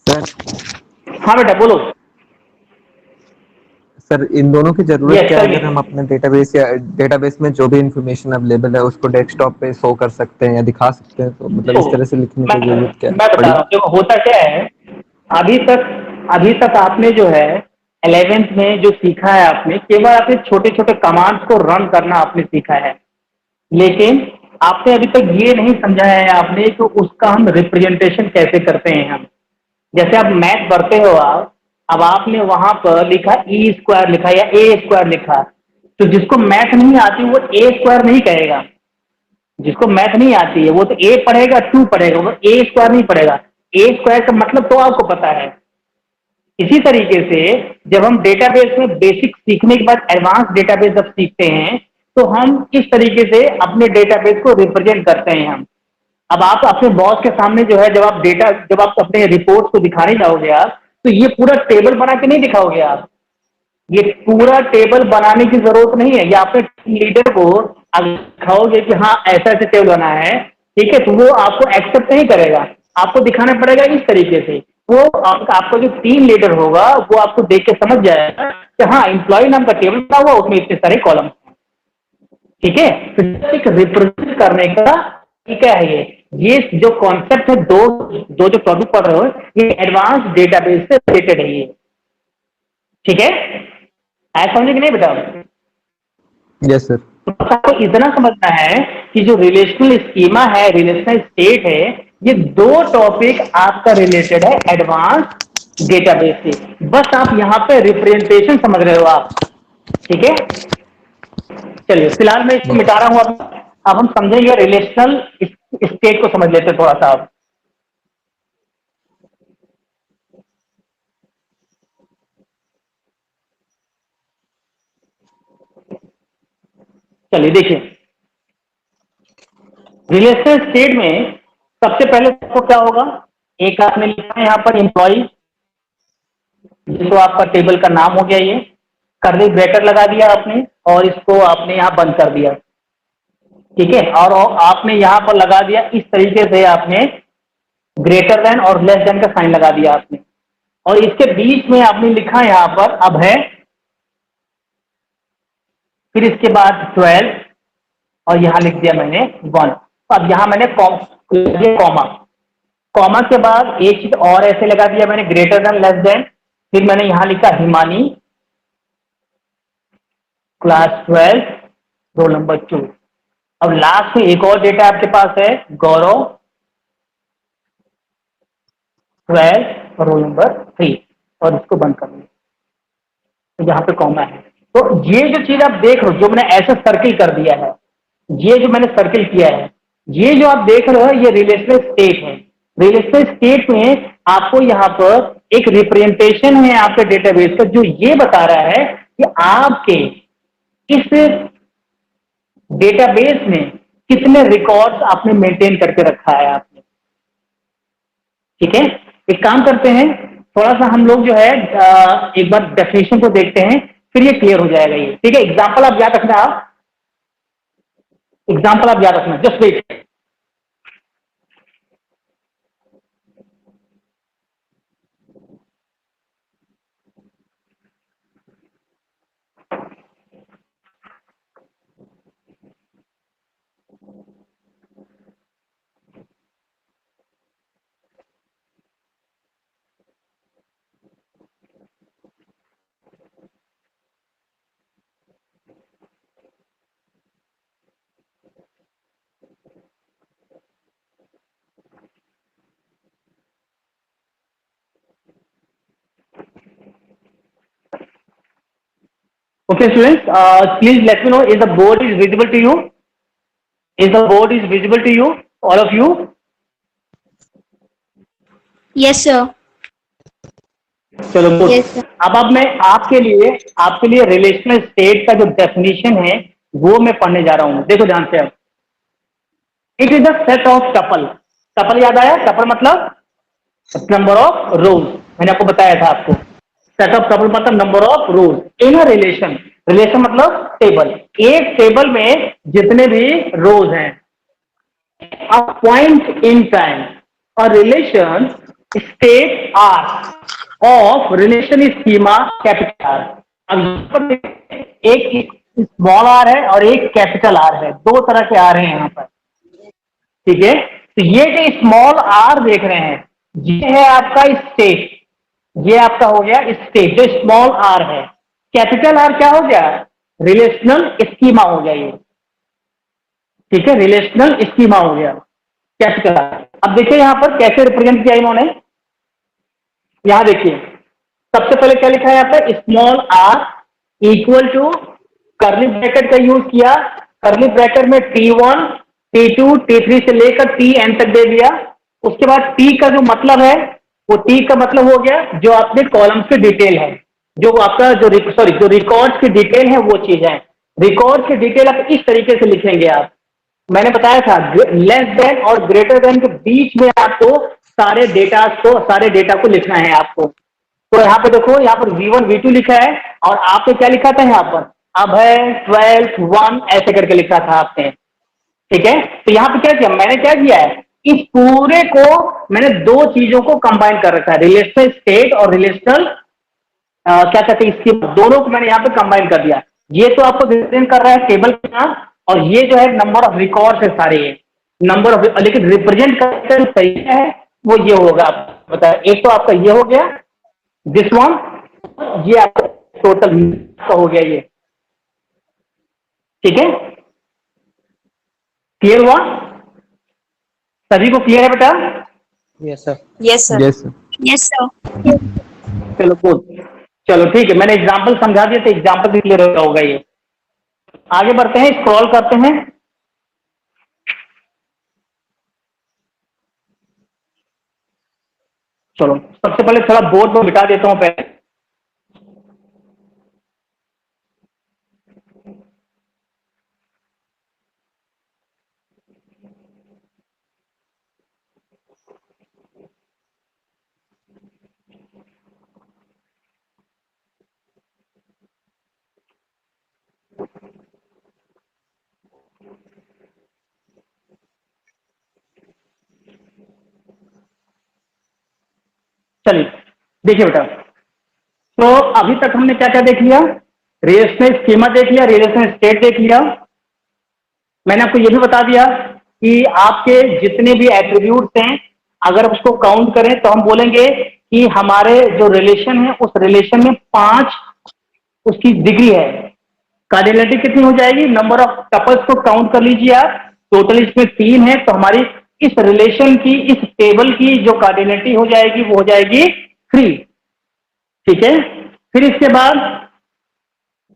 सर हाँ बेटा बोलो। सर इन दोनों की जरूरत यस क्या है? Tell me. अगर हम अपने डेटाबेस या डेटाबेस में जो भी इंफॉर्मेशन अवेलेबल है उसको डेस्कटॉप पे शो कर सकते हैं या दिखा सकते हैं, तो मतलब तो इस तरह से लिखने मैं की जरूरत क्या मैं बता पड़ी? रहा हूँ, देखो होता क्या है, अभी तक आपने जो है 11th में जो सीखा है, आपने केवल आपने छोटे छोटे कमांड्स को रन करना आपने सीखा है, लेकिन आपने अभी तक ये नहीं समझाया है आपने कि उसका हम रिप्रेजेंटेशन कैसे करते हैं हम। जैसे आप मैथ पढ़ते हो आप, अब आपने वहां पर लिखा ई स्क्वायर लिखा या ए स्क्वायर लिखा, तो जिसको मैथ नहीं आती वो ए स्क्वायर नहीं कहेगा। जिसको मैथ नहीं आती है वो तो ए पढ़ेगा, टू पढ़ेगा, वो ए स्क्वायर नहीं पढ़ेगा। ए स्क्वायर का मतलब तो आपको पता है। इसी तरीके से जब हम डेटाबेस में बेसिक सीखने के बाद एडवांस डेटाबेस जब सीखते हैं, तो हम इस तरीके से अपने डेटाबेस को रिप्रेजेंट करते हैं हम। अब आप अपने बॉस के सामने जो है, जब आप अपने रिपोर्ट को दिखाने जाओगे आप, तो ये पूरा टेबल बना के नहीं दिखाओगे आप। ये पूरा टेबल बनाने की जरूरत नहीं है, ये आपके लीडर को अगर दिखाओगे कि हाँ ऐसा ऐसा टेबल बना है, ठीक है, तो वो आपको एक्सेप्ट नहीं करेगा। आपको दिखाना पड़ेगा इस तरीके से। वो आपका जो टीम लीडर होगा वो आपको देख के समझ जाएगा कि हाँ एम्प्लॉय नाम का टेबल बना हुआ, उसमें इतने सारे कॉलम। ठीक है, तो एक रिप्रेजेंट करने का तरीका है ये जो कॉन्सेप्ट है, दो दो जो टॉपिक पढ़ रहे हो, ये एडवांस डेटाबेस से रिलेटेड है ये। ठीक है, आया समझे कि नहीं बेटा? Yes sir. तो बस आपको इतना समझना है कि जो रिलेशनल स्कीमा है, रिलेशनल स्टेट है, ये दो टॉपिक आपका रिलेटेड है एडवांस डेटाबेस से। बस आप यहाँ पे रिप्रेजेंटेशन समझ रहे हो आप। ठीक है, चलिए फिलहाल मैं इसको मिटा रहा हूं। अब हम समझेंगे रिलेशनल स्टेट को, समझ लेते थोड़ा सा अब। चलिए देखिए, रिलेशनल स्टेट में सबसे पहले आपको क्या होगा, एक आपने लिखा है यहाँ पर एम्प्लॉय, जिसको आपका टेबल का नाम हो गया, ये कर्ली ब्रैकेट लगा दिया आपने और इसको आपने यहाँ बंद कर दिया, ठीक है। और आपने यहाँ पर लगा दिया इस तरीके से, आपने ग्रेटर देन और लेस देन का साइन लगा दिया आपने, और इसके बीच में आपने लिखा यहाँ पर अब है, फिर इसके बाद 12 और यहाँ लिख दिया मैंने 1। तो अब यहाँ मैंने कॉमा, कॉमा के बाद एक चीज और ऐसे लगा दिया मैंने, ग्रेटर देन लेस देन, फिर मैंने यहाँ लिखा हिमानी क्लास 12 रोल नंबर 2। अब लास्ट में एक और डेटा आपके पास है, गौरव 12 रोल नंबर 3, और इसको बंद कर दिया, तो यहाँ पे कॉमा है। तो ये जो चीज आप देख रहे हो, जो मैंने ऐसे सर्किल कर दिया है, ये जो मैंने सर्किल किया है, ये जो आप देख रहे हो ये रिलेशनल स्टेट है। रिलेशनल स्टेट में आपको यहाँ पर एक रिप्रेजेंटेशन है आपके डेटाबेस का, जो ये बता रहा है कि आपके इस डेटाबेस में कितने रिकॉर्ड्स आपने मेंटेन करके रखा है आपने, ठीक है। एक काम करते हैं, थोड़ा सा हम लोग जो है एक बार डेफिनेशन को देखते हैं, फिर ये क्लियर हो जाएगा ये, ठीक है। एग्जाम्पल आप याद रखना, आप एग्जाम्पल आप याद रखना, just wait. Okay, students, please let me know, is the board is visible to you? Is the board is visible to you, all of you? Yes, sir. चलो गुड। Yes, sir. अब मैं आपके लिए रिलेशनल स्टेट का जो डेफिनेशन है वो मैं पढ़ने जा रहा हूं। देखो ध्यान से, अब it is the set of tuple. Tuple याद आया? टपल मतलब नंबर ऑफ रोज, मैंने आपको बताया था आपको। सेट ऑफ टपल मतलब number of rose in a relation. Relation मतलब टेबल, एक टेबल में जितने भी रोज हैं। A point in time, a relation state R of relation schema capital R। अब यहाँ पर एक स्मॉल आर है और एक कैपिटल आर है, दो तरह के आर हैं यहाँ पर, ठीक है। तो ये जो स्मॉल आर देख रहे हैं, ये है आपका स्टेट, ये आपका हो गया स्टेट, जो स्मॉल आर है। कैपिटल आर क्या हो गया? रिलेशनल स्कीमा हो गया ये, ठीक है, रिलेशनल स्कीमा हो गया कैपिटल आर। अब देखिए यहां पर कैसे रिप्रेजेंट किया इन्होंने, यहां देखिए सबसे पहले क्या लिखा है यहाँ पे, small r equal to curly bracket का यूज किया, कर्ली ब्रैकेट में T1 T2 T3 से लेकर Tn तक दे दिया। उसके बाद T का जो मतलब है, वो T का मतलब हो गया जो आपने कॉलम्स की डिटेल है, जो आपका जो रिकॉर्ड्स की डिटेल है वो चीज है। रिकॉर्ड की डिटेल आप इस तरीके से लिखेंगे आप, मैंने बताया था लेस देन और ग्रेटर देन के बीच में आपको सारे डेटा को लिखना है आपको। तो यहाँ पे देखो, यहाँ पर V1 V2 लिखा है, और आपने क्या लिखा था यहाँ पर, अब है 12 1 ऐसे करके लिखा था आपने, ठीक है। तो यहाँ पे क्या किया, मैंने क्या किया है, इस पूरे को मैंने दो चीजों को कंबाइन कर रखा है, रिलेशनल स्टेट और रिलेशनल क्या कहते हैं, इसकी दोनों को मैंने यहाँ पे कंबाइन कर दिया। ये तो आपको रिप्रेजेंट कर रहा है टेबल के नाम, और ये जो है नंबर ऑफ रिकॉर्ड्स है सारे, ये नंबर ऑफ, लेकिन रिप्रेजेंट करने का तरीका है वो ये होगा, आप बताया। एक तो आपका ये हो गया दिस वन, ये आपका टोटल का हो गया ये, ठीक है। क्लियर हुआ? सभी को क्लियर है बेटा? Yes sir. Yes, sir. yes sir. Yes, sir. चलो गुड, चलो ठीक है, मैंने एग्जाम्पल समझा दिया तो एग्जाम्पल भी क्लियर होगा ये। आगे बढ़ते हैं, स्क्रॉल करते हैं। चलो सबसे पहले थोड़ा बोर्ड को मिटा देता हूं पहले। चलिए देखिए बेटा, तो अभी तक हमने क्या क्या देख लिया, रिलेशनल स्कीमा देख लिया, रिलेशनल स्टेट देख लिया। मैंने आपको ये भी बता दिया कि आपके जितने भी एट्रीब्यूट्स हैं अगर उसको काउंट करें तो हम बोलेंगे कि हमारे जो रिलेशन है उस रिलेशन में 5 उसकी डिग्री है। कार्डिनलिटी कितनी हो जाएगी, नंबर ऑफ कपल्स को काउंट कर लीजिए आप, टोटल इसमें 3 है, तो हमारी इस रिलेशन की, इस टेबल की जो कार्डिनलिटी हो जाएगी वो हो जाएगी 3। ठीक है, फिर इसके बाद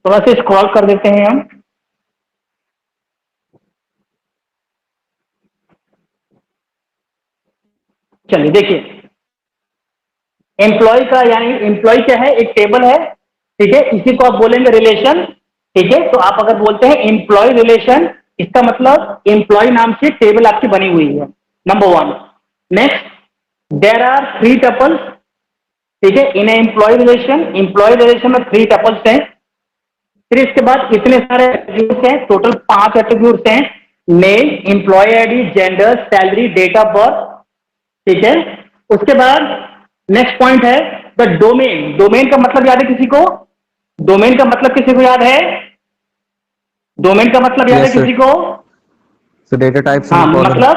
थोड़ा सा स्क्रॉल कर देते हैं हम। चलिए देखिए, एम्प्लॉय का यानी एम्प्लॉय क्या है, एक टेबल है, ठीक है, इसी को आप बोलेंगे रिलेशन। ठीक है, तो आप अगर बोलते हैं एम्प्लॉय रिलेशन, इसका मतलब एम्प्लॉय नाम से टेबल आपकी बनी हुई है, number 1। Next, there are 3 tuples. ठीक है, इन एम्प्लॉय रिलेशन में 3 टपल्स हैं। फिर इसके बाद इतने सारे एट्रीब्यूट्स हैं, टोटल 5 एट्रीब्यूट्स हैं, name, employee ID, gender, salary, date of birth. ठीक है, उसके बाद नेक्स्ट पॉइंट है द डोमेन। डोमेन का मतलब याद है किसी को, डोमेन का मतलब किसी को याद है, डोमेन का मतलब याद Yes, है sir. किसी को? So data types हाँ, and columns. मतलब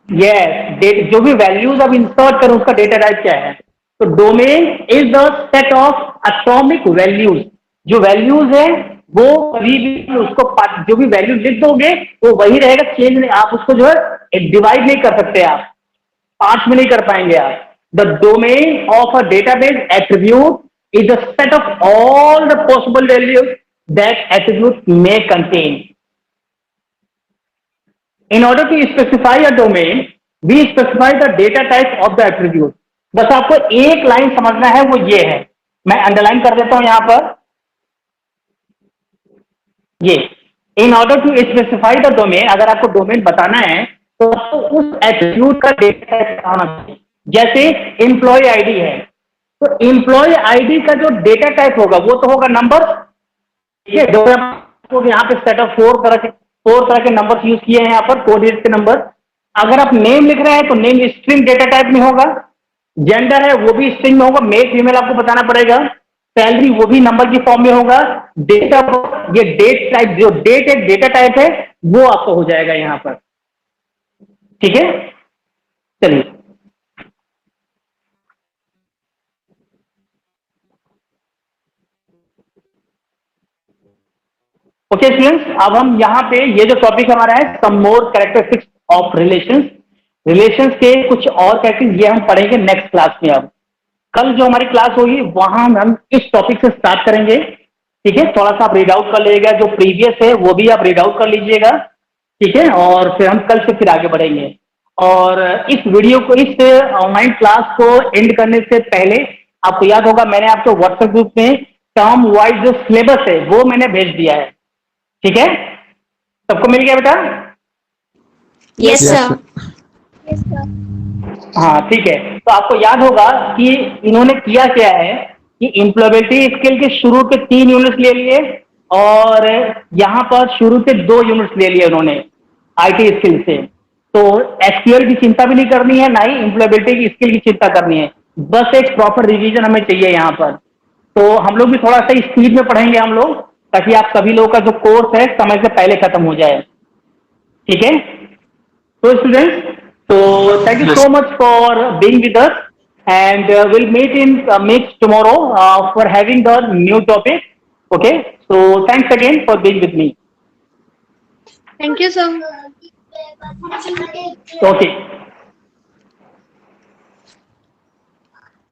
यस, जो भी वैल्यूज आप इंसर्ट करो उसका डेटा टाइप क्या है। तो domain is the set of atomic values. जो वैल्यूज है वो कभी भी उसको जो भी वैल्यू लिख दोगे वो वही रहेगा, चेंज नहीं, आप उसको जो है डिवाइड नहीं कर सकते, आप 5 में नहीं कर पाएंगे आप। The domain of a database attribute is a set of all the possible values that attribute may contain. In order to specify a domain, we specify the data type of the attribute. बस आपको एक लाइन समझना है, वो ये है, मैं अंडरलाइन कर देता हूं यहां पर, ये in order to specify the domain, अगर आपको डोमेन बताना है तो आपको उस एट्रीब्यूट का डेटा टाइप बताना चाहिए। जैसे एम्प्लॉय आईडी है, तो एम्प्लॉय आईडी का जो डेटा टाइप होगा वो तो होगा नंबर। ठीक है, जो आपको यहाँ पे सेट ऑफ 4 तरह के नंबर यूज किए हैं यहाँ पर, 4 डिजिट के नंबर। अगर आप नेम लिख रहे हैं तो नेम स्ट्रिंग डेटा टाइप में होगा, जेंडर है वो भी स्ट्रिंग में होगा, मेल फीमेल आपको बताना पड़ेगा, सैलरी वो भी नंबर की फॉर्म में होगा, डेट ऑफ, ये डेट टाइप, जो डेट एक डेटा टाइप है वो आपको हो जाएगा यहाँ पर। ठीक है, चलिए ओके स्टूडेंट्स, अब हम यहाँ पे ये जो टॉपिक हमारा है सम मोर कैरेक्टरिस्टिक्स ऑफ रिलेशंस, रिलेशंस के कुछ और कैरेक्टरिस्टिक्स ये हम पढ़ेंगे नेक्स्ट क्लास में। अब कल जो हमारी क्लास होगी वहां हम इस टॉपिक से स्टार्ट करेंगे। ठीक है, थोड़ा सा आप रीड आउट कर लीजिएगा, जो प्रीवियस है वो भी आप रीड आउट कर लीजिएगा। ठीक है, और फिर हम कल से फिर आगे बढ़ेंगे। और इस वीडियो को, इस ऑनलाइन क्लास को एंड करने से पहले आपको याद होगा मैंने आपको व्हाट्सएप ग्रुप में टर्म वाइज जो सिलेबस है वो मैंने भेज दिया है। ठीक है, सबको मिल गया बेटा? Yes, Yes, sir. sir. हाँ ठीक है, तो आपको याद होगा कि इन्होंने किया क्या है कि एम्प्लॉयबिलिटी स्किल के शुरू के 3 यूनिट्स ले लिए और यहाँ पर शुरू के 2 यूनिट्स ले लिए उन्होंने आईटी स्किल से। तो एसक्यूएल की चिंता भी नहीं करनी है, ना ही एम्प्लॉयबिलिटी की स्किल की चिंता करनी है, बस एक प्रॉपर रिवीजन हमें चाहिए यहाँ पर। तो हम लोग भी थोड़ा सा स्पीड में पढ़ेंगे हम लोग, ताकि आप सभी लोगों का जो कोर्स है समय से पहले खत्म हो जाए। ठीक है, तो students, so thank you so much for being with us, and we'll meet in meet tomorrow for having the new topic. Okay, so thanks again for being with me. Thank you, sir. Okay.